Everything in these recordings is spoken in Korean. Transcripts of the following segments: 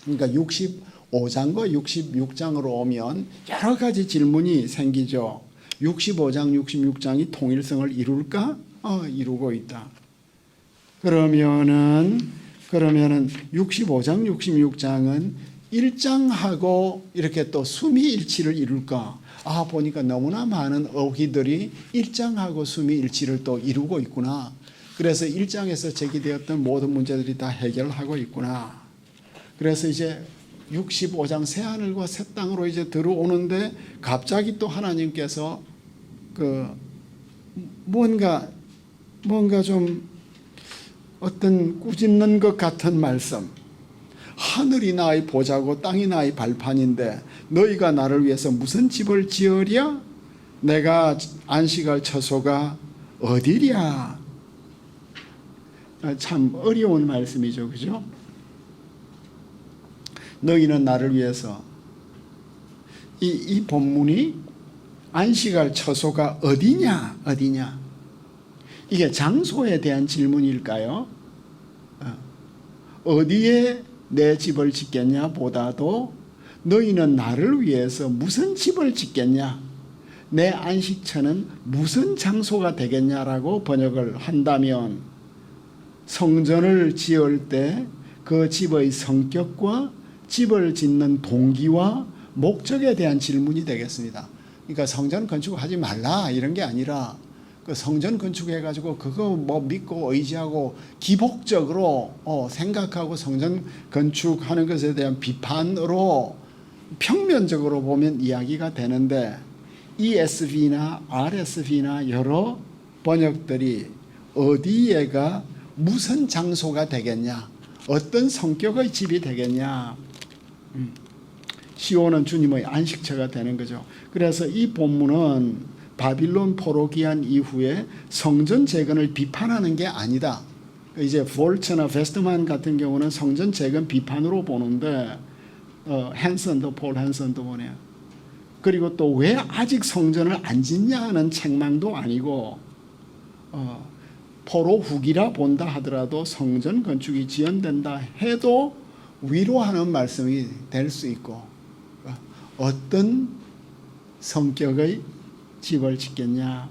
그러니까 65장과 66장으로 오면 여러 가지 질문이 생기죠. 65장, 66장이 통일성을 이룰까? 이루고 있다. 그러면은 65장, 66장은 1장하고 이렇게 또 수미일치를 이룰까? 보니까 너무나 많은 어휘들이 1장하고 수미일치를 또 이루고 있구나. 그래서 1장에서 제기되었던 모든 문제들이 다 해결하고 있구나. 그래서 이제 65장 새하늘과 새 땅으로 이제 들어오는데 갑자기 또 하나님께서 뭔가 좀 어떤 꾸짖는 것 같은 말씀. 하늘이 나의 보좌고 땅이 나의 발판인데 너희가 나를 위해서 무슨 집을 지으랴? 내가 안식할 처소가 어디랴? 참 어려운 말씀이죠. 그죠? 너희는 나를 위해서 이 본문이 안식할 처소가 어디냐? 이게 장소에 대한 질문일까요? 어디에 내 집을 짓겠냐 보다도 너희는 나를 위해서 무슨 집을 짓겠냐? 내 안식처는 무슨 장소가 되겠냐라고 번역을 한다면 성전을 지을 때 그 집의 성격과 집을 짓는 동기와 목적에 대한 질문이 되겠습니다. 그러니까 성전 건축하지 말라 이런 게 아니라 그 성전 건축해가지고 그거 믿고 의지하고 기복적으로 생각하고 성전 건축하는 것에 대한 비판으로 평면적으로 보면 이야기가 되는데 ESV나 RSV나 여러 번역들이 어디에가 무슨 장소가 되겠냐, 어떤 성격의 집이 되겠냐. 시온은 주님의 안식처가 되는 거죠. 그래서 이 본문은 바빌론 포로 기한 이후에 성전 재건을 비판하는 게 아니다. 이제 볼츠나 베스트만 같은 경우는 성전 재건 비판으로 보는데 폴 헨선도 보네요. 그리고 또 왜 아직 성전을 안 짓냐 하는 책망도 아니고 포로 후기라 본다 하더라도 성전 건축이 지연된다 해도 위로하는 말씀이 될 수 있고 어떤 성격의 집을 짓겠냐.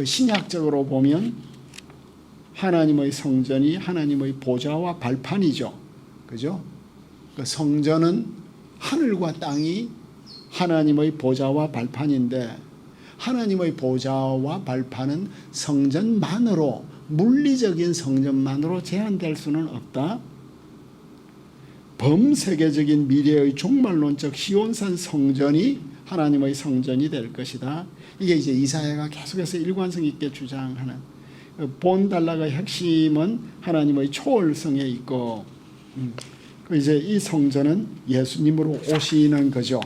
신약적으로 보면 하나님의 성전이 하나님의 보좌와 발판이죠. 그죠? 그 성전은 하늘과 땅이 하나님의 보좌와 발판인데 하나님의 보좌와 발판은 성전만으로 물리적인 성전만으로 제한될 수는 없다. 범세계적인 미래의 종말론적 시온산 성전이 하나님의 성전이 될 것이다. 이게 이제 이사야가 계속해서 일관성 있게 주장하는 본달락의 핵심은 하나님의 초월성에 있고 이제 이 성전은 예수님으로 오시는 거죠.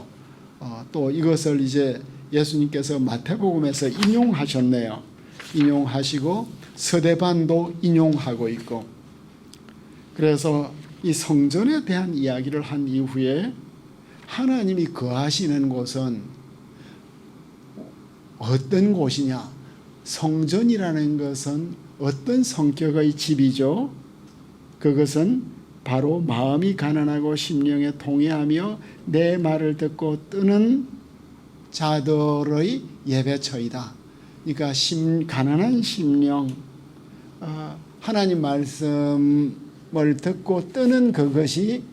또 이것을 이제 예수님께서 마태복음에서 인용하셨네요. 인용하시고 서대반도 인용하고 있고 그래서 이 성전에 대한 이야기를 한 이후에 하나님이 거하시는 곳은 어떤 곳이냐? 성전이라는 것은 어떤 성격의 집이죠? 그것은 바로 마음이 가난하고 심령에 통회하며 내 말을 듣고 뜨는 자들의 예배처이다. 그러니까 가난한 심령, 하나님 말씀을 듣고 뜨는 그것이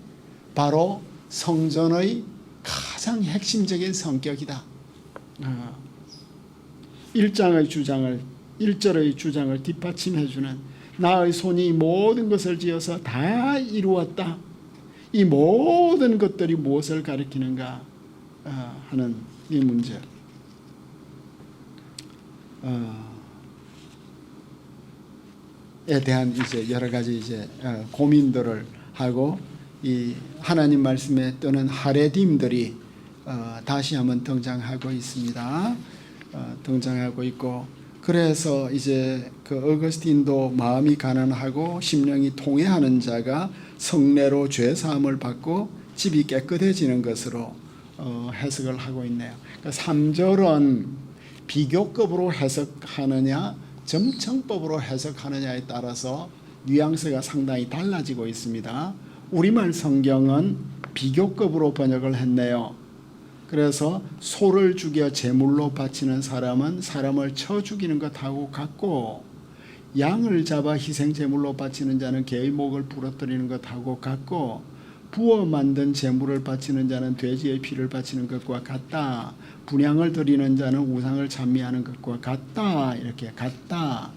바로 성전의 가장 핵심적인 성격이다. 1장의 주장을 1절의 주장을 뒷받침해주는 나의 손이 모든 것을 지어서 다 이루었다. 이 모든 것들이 무엇을 가리키는가 하는 이 문제. 에 대한 이제 여러 가지 이제 고민들을 하고 이 하나님 말씀에 뜨는 하레딤들이 다시 한번 등장하고 있습니다. 등장하고 있고 그래서 이제 그 어거스틴도 마음이 가난하고 심령이 통회하는 자가 성례로 죄 사함을 받고 집이 깨끗해지는 것으로 해석을 하고 있네요. 그러니까 3절은 비교급으로 해석하느냐 점청법으로 해석하느냐에 따라서 뉘앙스가 상당히 달라지고 있습니다. 우리말 성경은 비교급으로 번역을 했네요. 그래서 소를 죽여 제물로 바치는 사람은 사람을 쳐 죽이는 것하고 같고, 양을 잡아 희생 제물로 바치는 자는 개의 목을 부러뜨리는 것하고 같고, 부어 만든 제물을 바치는 자는 돼지의 피를 바치는 것과 같다. 분향을 드리는 자는 우상을 찬미하는 것과 같다. 이렇게 같다.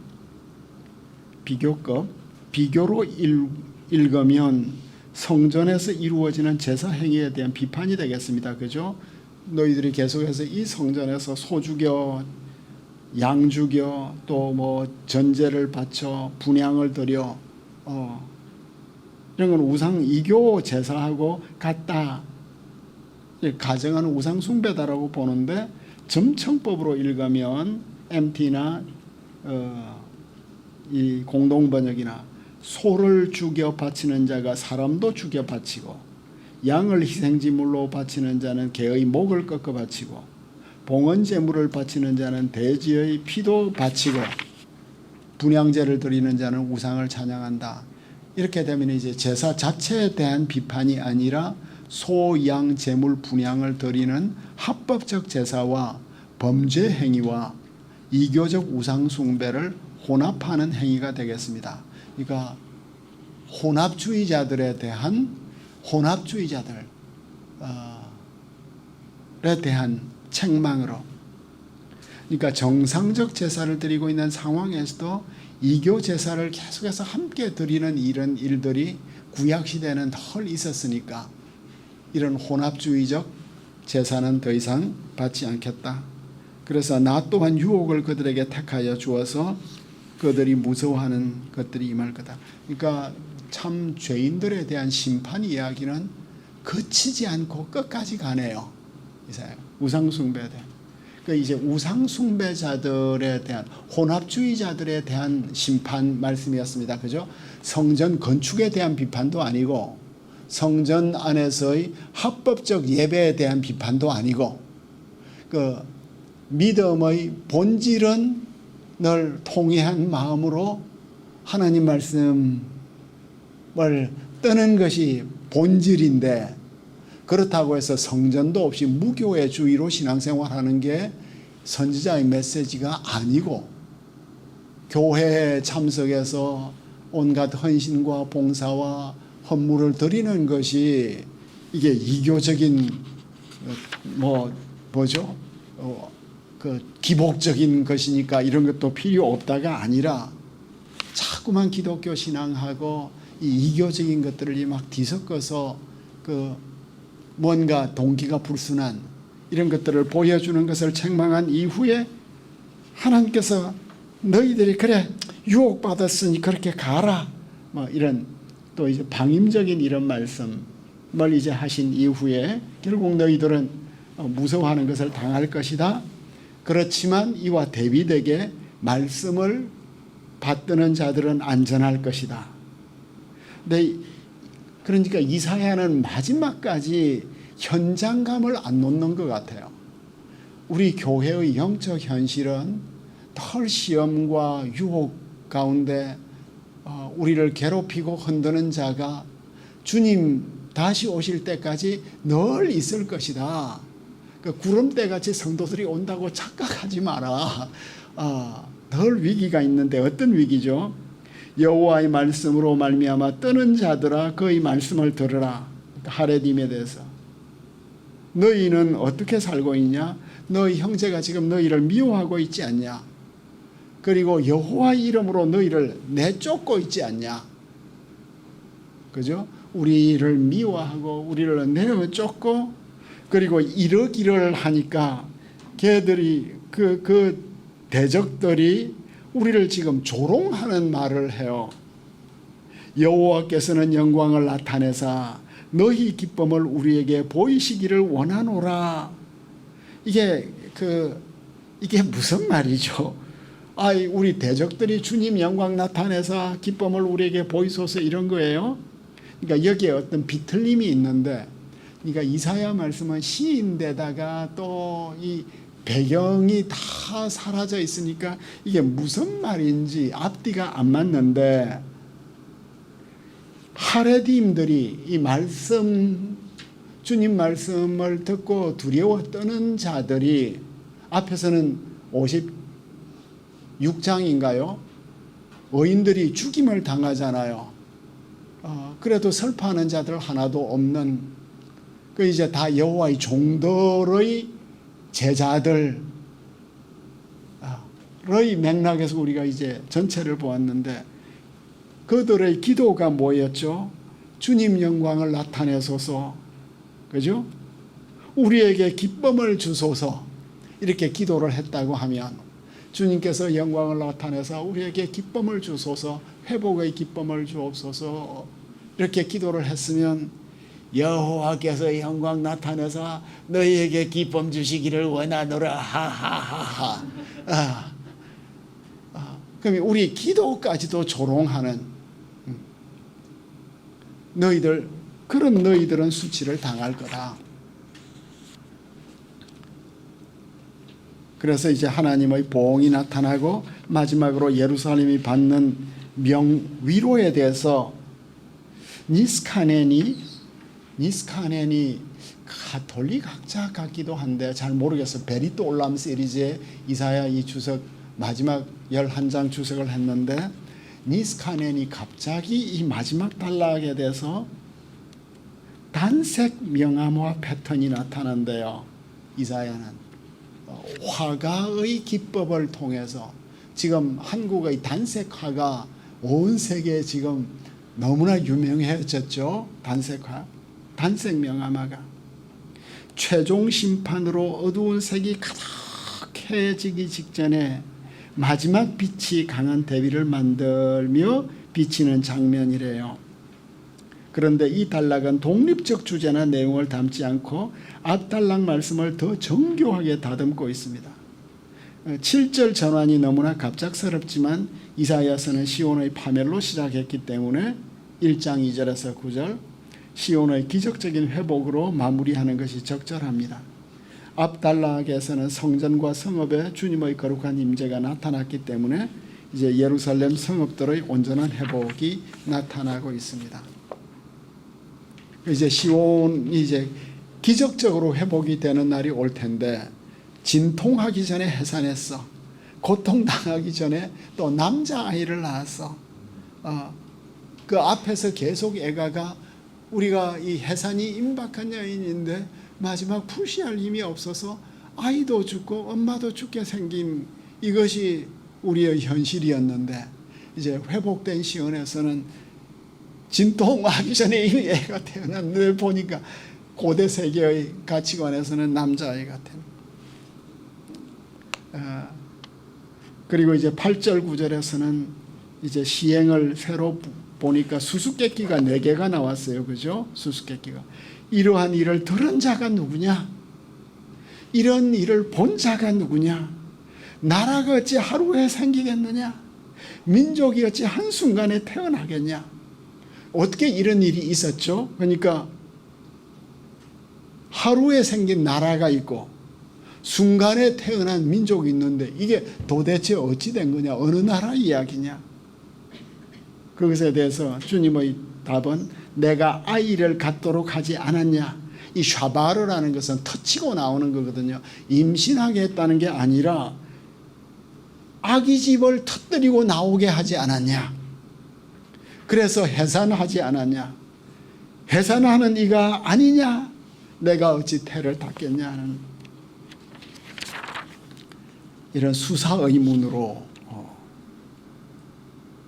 비교급. 비교로 읽으면 성전에서 이루어지는 제사 행위에 대한 비판이 되겠습니다. 그죠? 너희들이 계속해서 이 성전에서 소 죽여, 양 죽여, 또 뭐 전제를 바쳐, 분향을 드려, 이런 건 우상 이교 제사하고 같다. 가정하는 우상 숭배다라고 보는데, 점청법으로 읽으면 MT나 이 공동번역이나 소를 죽여 바치는 자가 사람도 죽여 바치고, 양을 희생지물로 바치는 자는 개의 목을 꺾어 바치고, 봉헌 제물을 바치는 자는 돼지의 피도 바치고, 분향제를 드리는 자는 우상을 찬양한다. 이렇게 되면 이제 제사 자체에 대한 비판이 아니라 소, 양, 제물, 분향을 드리는 합법적 제사와 범죄 행위와 이교적 우상 숭배를 혼합하는 행위가 되겠습니다. 그러니까 혼합주의자들에 대한 책망으로, 그러니까 정상적 제사를 드리고 있는 상황에서도 이교 제사를 계속해서 함께 드리는 이런 일들이 구약시대에는 덜 있었으니까 이런 혼합주의적 제사는 더 이상 받지 않겠다. 그래서 나 또한 유혹을 그들에게 택하여 주어서 그들이 무서워하는 것들이 임할 거다. 그러니까 참 죄인들에 대한 심판 이야기는 그치지 않고 끝까지 가네요. 이사야. 우상숭배에 대한. 그러니까 이제 우상숭배자들에 대한, 혼합주의자들에 대한 심판 말씀이었습니다. 그죠? 성전 건축에 대한 비판도 아니고, 성전 안에서의 합법적 예배에 대한 비판도 아니고, 그 믿음의 본질은 늘 통회한 마음으로 하나님 말씀을 뜨는 것이 본질인데, 그렇다고 해서 성전도 없이 무교회주의로 신앙생활하는 게 선지자의 메시지가 아니고, 교회에 참석해서 온갖 헌신과 봉사와 헌물을 드리는 것이 이게 이교적인 그 기복적인 것이니까 이런 것도 필요 없다가 아니라, 자꾸만 기독교 신앙하고 이 이교적인 것들을 막 뒤섞어서 그 뭔가 동기가 불순한 이런 것들을 보여주는 것을 책망한 이후에 하나님께서 너희들이 그래 유혹받았으니 그렇게 가라, 뭐 이런 또 이제 방임적인 이런 말씀을 이제 하신 이후에 결국 너희들은 무서워하는 것을 당할 것이다. 그렇지만 이와 대비되게 말씀을 받드는 자들은 안전할 것이다. 근데 그러니까 이사야는 마지막까지 현장감을 안 놓는 것 같아요. 우리 교회의 영적 현실은 덜 시험과 유혹 가운데 우리를 괴롭히고 흔드는 자가 주님 다시 오실 때까지 늘 있을 것이다. 그 구름대같이 성도들이 온다고 착각하지 마라. 늘 위기가 있는데 어떤 위기죠? 여호와의 말씀으로 말미암아 뜨는 자들아 그의 말씀을 들으라. 하레딤에 대해서 너희는 어떻게 살고 있냐? 너희 형제가 지금 너희를 미워하고 있지 않냐? 그리고 여호와의 이름으로 너희를 내쫓고 있지 않냐? 그죠? 우리를 미워하고 우리를 내쫓고 그리고 이러기를 하니까 걔들이 그 대적들이 우리를 지금 조롱하는 말을 해요. 여호와께서는 영광을 나타내사 너희 기쁨을 우리에게 보이시기를 원하노라. 이게 무슨 말이죠? 우리 대적들이 주님 영광 나타내사 기쁨을 우리에게 보이소서 이런 거예요. 그러니까 여기에 어떤 비틀림이 있는데, 그러니까 이사야 말씀은 시인데다가 또 이 배경이 다 사라져 있으니까 이게 무슨 말인지 앞뒤가 안 맞는데, 하레딤들이 이 말씀 주님 말씀을 듣고 두려워 떠는 자들이 앞에서는 56장인가요? 의인들이 죽임을 당하잖아요. 그래도 슬퍼하는 자들 하나도 없는, 그 이제 다 여호와의 종들의 제자들의 맥락에서 우리가 이제 전체를 보았는데, 그들의 기도가 뭐였죠? 주님 영광을 나타내소서, 그죠? 우리에게 기쁨을 주소서, 이렇게 기도를 했다고 하면, 주님께서 영광을 나타내서 우리에게 기쁨을 주소서, 회복의 기쁨을 주옵소서, 이렇게 기도를 했으면, 여호와께서 영광 나타내서 너희에게 기쁨 주시기를 원하노라 하하하하. 그럼 우리 기도까지도 조롱하는 너희들, 그런 너희들은 수치를 당할 거다. 그래서 이제 하나님의 보응이 나타나고 마지막으로 예루살렘이 받는 위로에 대해서 니스카넨이 가톨릭 학자 같기도 한데 잘 모르겠어요. 베리또 올람 시리즈에 이사야 이 주석 마지막 11장 주석을 했는데, 니스카넨이 갑자기 이 마지막 단락에 대해서 단색 명암화 패턴이 나타난대요. 이사야는 화가의 기법을 통해서, 지금 한국의 단색 화가 온 세계에 지금 너무나 유명해졌죠. 단색화, 단색 명암화가 최종 심판으로 어두운 색이 가득해지기 직전에 마지막 빛이 강한 대비를 만들며 비치는 장면이래요. 그런데 이 단락은 독립적 주제나 내용을 담지 않고 앞단락 말씀을 더 정교하게 다듬고 있습니다. 7절 전환이 너무나 갑작스럽지만 이사야서는 시온의 파멸로 시작했기 때문에 1장 2절에서 9절 시온의 기적적인 회복으로 마무리하는 것이 적절합니다. 앞단락에서는 성전과 성읍에 주님의 거룩한 임재가 나타났기 때문에 이제 예루살렘 성읍들의 온전한 회복이 나타나고 있습니다. 이제 시온이 이제 기적적으로 회복이 되는 날이 올 텐데, 진통하기 전에 해산했어. 고통당하기 전에 또 남자아이를 낳았어. 그 앞에서 계속 애가가, 우리가 이 해산이 임박한 여인인데 마지막 푸시할 힘이 없어서 아이도 죽고 엄마도 죽게 생긴, 이것이 우리의 현실이었는데, 이제 회복된 시온에서는 진통하기 전에 이미 애가 태어났는데 보니까 고대 세계의 가치관에서는 남자아이 같은. 그리고 이제 8절 9절에서는 이제 시행을 새로 보니까 수수께끼가 4개가 나왔어요. 그죠? 수수께끼가. 이러한 일을 들은 자가 누구냐? 이런 일을 본 자가 누구냐? 나라가 어찌 하루에 생기겠느냐? 민족이 어찌 한순간에 태어나겠냐? 어떻게 이런 일이 있었죠? 그러니까 하루에 생긴 나라가 있고 순간에 태어난 민족이 있는데 이게 도대체 어찌 된 거냐? 어느 나라 이야기냐? 그것에 대해서 주님의 답은 내가 아이를 갖도록 하지 않았냐? 이 샤바르라는 것은 터치고 나오는 거거든요. 임신하게 했다는 게 아니라 아기집을 터뜨리고 나오게 하지 않았냐? 그래서 해산하지 않았냐? 해산하는 이가 아니냐? 내가 어찌 태를 닦겠냐 하는 이런 수사 의문으로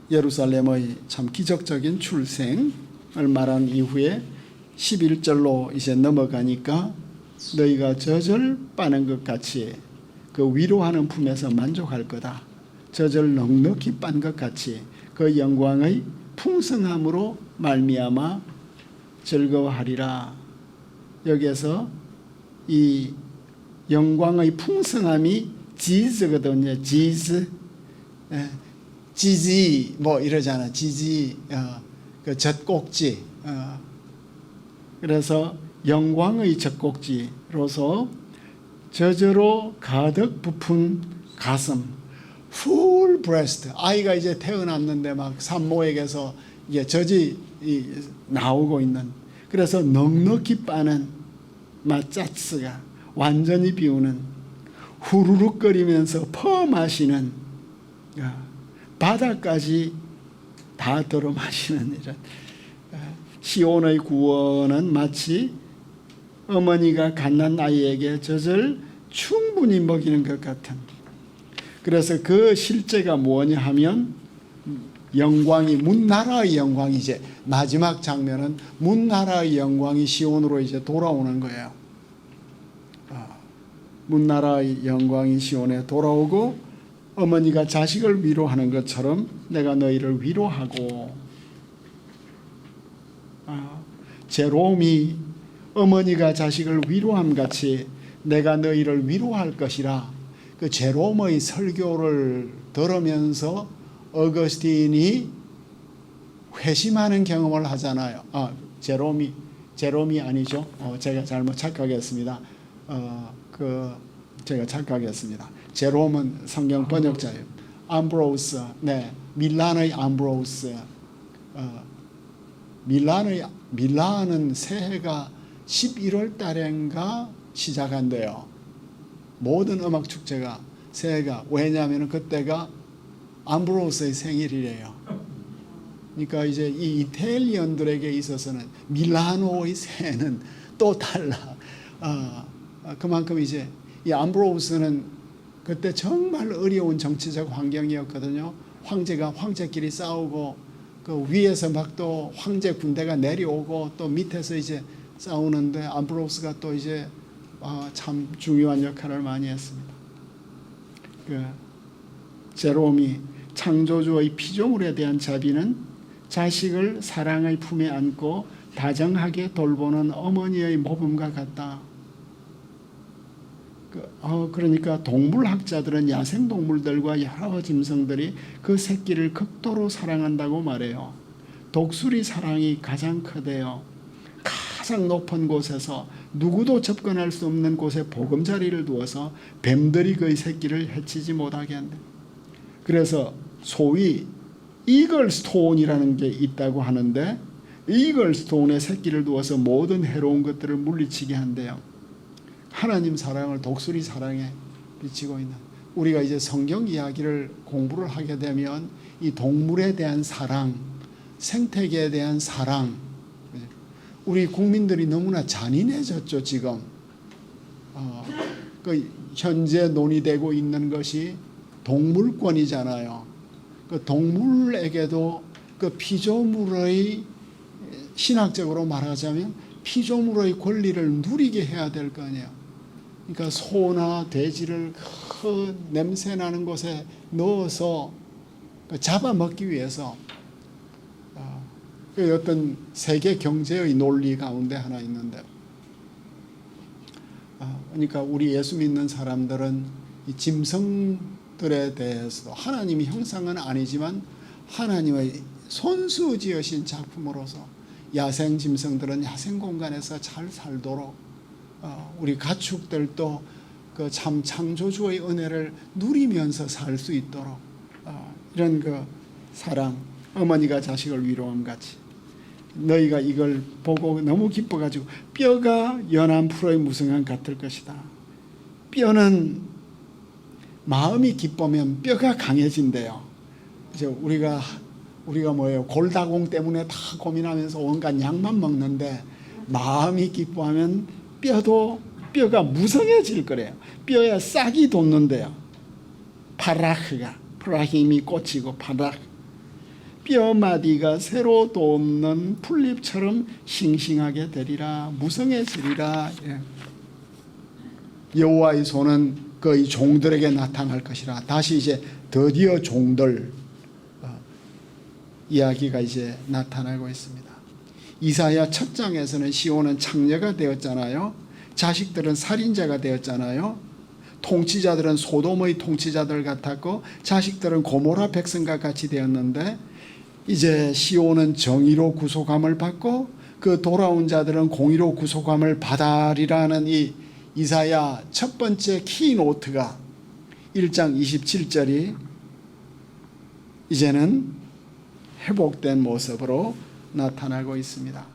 예루살렘의 참 기적적인 출생을 말한 이후에 11절로 이제 넘어가니까 너희가 젖을 빠는 것 같이 그 위로하는 품에서 만족할 거다. 젖을 넉넉히 빤 것 같이 그 영광의 풍성함으로 말미암아 즐거워하리라. 여기에서 이 영광의 풍성함이 지즈거든요. 지즈, 지지 뭐 이러잖아. 지지, 그 젖꼭지. 그래서 영광의 젖꼭지로서 젖으로 가득 부푼 가슴, full breast. 아이가 이제 태어났는데 막 산모에게서 이게 젖이 나오고 있는. 그래서 넉넉히 빠는 마짜스가 완전히 비우는, 후루룩거리면서 퍼 마시는, 바다까지 다 들어 마시는 이런 시온의 구원은 마치 어머니가 갓난 아이에게 젖을 충분히 먹이는 것 같은. 그래서 그 실제가 뭐냐 하면 영광이, 문나라의 영광이, 이제 마지막 장면은 문나라의 영광이 시온으로 이제 돌아오는 거예요. 문나라의 영광이 시온에 돌아오고 어머니가 자식을 위로하는 것처럼 내가 너희를 위로하고, 제롬이 어머니가 자식을 위로함 같이 내가 너희를 위로할 것이라. 그 제롬의 설교를 들으면서 어거스틴이 회심하는 경험을 하잖아요. 제롬이 아니죠. 제가 잘못 착각했습니다. 제가 착각했습니다. 제롬은 성경 번역자예요. 암브로스, 네, 밀란의 암브로스. 밀란은 새해가 11월 달인가 시작한대요. 모든 음악 축제가 새해가, 왜냐하면 그때가 암브로스의 생일이래요. 그러니까 이제 이 이탈리언들에게 있어서는 밀라노의 새해는 또 달라. 그만큼 이제 이 암브로스는 그때 정말 어려운 정치적 환경이었거든요. 황제끼리 싸우고, 그 위에서 막 또 황제 군대가 내려오고 또 밑에서 이제 싸우는데 암브로스가 또 이제 참 중요한 역할을 많이 했습니다. 제롬이 창조주의 피조물에 대한 자비는 자식을 사랑의 품에 안고 다정하게 돌보는 어머니의 모범과 같다. 그러니까 동물학자들은 야생동물들과 여러 짐승들이 그 새끼를 극도로 사랑한다고 말해요. 독수리 사랑이 가장 크대요. 가장 높은 곳에서 누구도 접근할 수 없는 곳에 보금자리를 두어서 뱀들이 그의 새끼를 해치지 못하게 한다. 그래서 소위 이글스톤이라는 게 있다고 하는데, 이글스톤에 새끼를 두어서 모든 해로운 것들을 물리치게 한대요. 하나님 사랑을 독수리 사랑에 비치고 있는, 우리가 이제 성경 이야기를 공부를 하게 되면 이 동물에 대한 사랑, 생태계에 대한 사랑, 우리 국민들이 너무나 잔인해졌죠. 지금 현재 논의되고 있는 것이 동물권이잖아요. 그 동물에게도 그 피조물의, 신학적으로 말하자면 피조물의 권리를 누리게 해야 될 거 아니에요. 그러니까 소나 돼지를 그 냄새 나는 곳에 넣어서 잡아먹기 위해서, 그 어떤 세계 경제의 논리 가운데 하나 있는데, 그러니까 우리 예수 믿는 사람들은 이 짐승들에 대해서도 하나님의 형상은 아니지만 하나님의 손수 지으신 작품으로서 야생 짐승들은 야생 공간에서 잘 살도록, 우리 가축들도 그 참 창조주의 은혜를 누리면서 살 수 있도록, 이런 그 사랑, 어머니가 자식을 위로함 같이 너희가 이걸 보고 너무 기뻐가지고 뼈가 연한 풀의 무성한 같을 것이다. 뼈는 마음이 기쁘면 뼈가 강해진대요. 이제 우리가 뭐예요? 골다공 때문에 다 고민하면서 온갖 약만 먹는데, 마음이 기뻐하면 뼈가 무성해질 거래요. 뼈에 싹이 돋는데요. 프라힘이 꽂히고 뼈마디가 새로 돋는 풀잎처럼 싱싱하게 되리라, 무성해지리라. 여호와의 손은 그의 종들에게 나타날 것이라. 다시 이제 드디어 종들 이야기가 이제 나타나고 있습니다. 이사야 첫 장에서는 시온은 창녀가 되었잖아요. 자식들은 살인자가 되었잖아요. 통치자들은 소돔의 통치자들 같았고 자식들은 고모라 백성과 같이 되었는데, 이제 시온은 정의로 구속함을 받고 그 돌아온 자들은 공의로 구속함을 받으리라는 이 이사야 첫 번째 키노트가 1장 27절이 이제는 회복된 모습으로 나타나고 있습니다.